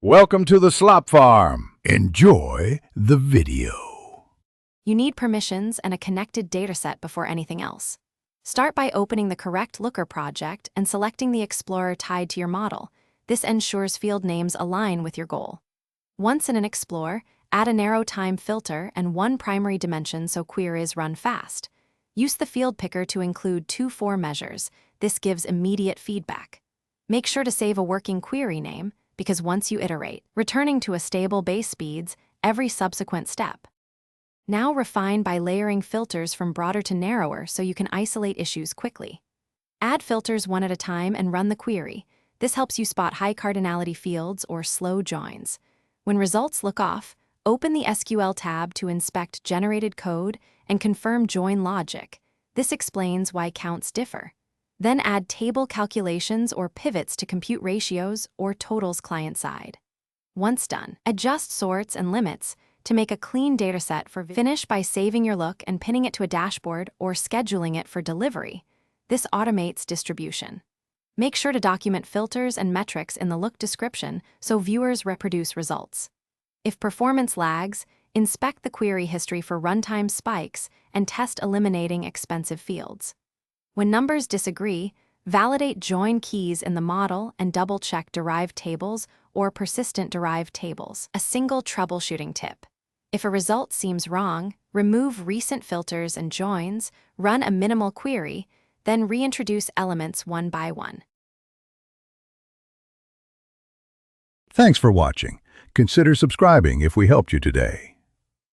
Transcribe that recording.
Welcome to the slop farm. Enjoy the video. You need permissions and a connected dataset before anything else. Start by opening the correct Looker project and selecting the Explorer tied to your model. This ensures field names align with your goal. Once in an Explorer, add a narrow time filter and one primary dimension so queries run fast. Use the field picker to include 2-4 measures. This gives immediate feedback. Make sure to save a working query name, because once you iterate, returning to a stable base speeds every subsequent step. Now refine by layering filters from broader to narrower so you can isolate issues quickly. Add filters one at a time and run the query. This helps you spot high cardinality fields or slow joins. When results look off, open the SQL tab to inspect generated code and confirm join logic. This explains why counts differ. Then add table calculations or pivots to compute ratios or totals client-side. Once done, adjust sorts and limits to make a clean dataset for finish by saving your look and pinning it to a dashboard or scheduling it for delivery. This automates distribution. Make sure to document filters and metrics in the look description so viewers reproduce results. If performance lags, inspect the query history for runtime spikes and test eliminating expensive fields. When numbers disagree, validate join keys in the model and double-check derived tables or persistent derived tables. A single troubleshooting tip. If a result seems wrong, remove recent filters and joins, run a minimal query, then reintroduce elements one by one. Thanks for watching. Consider subscribing if we helped you today.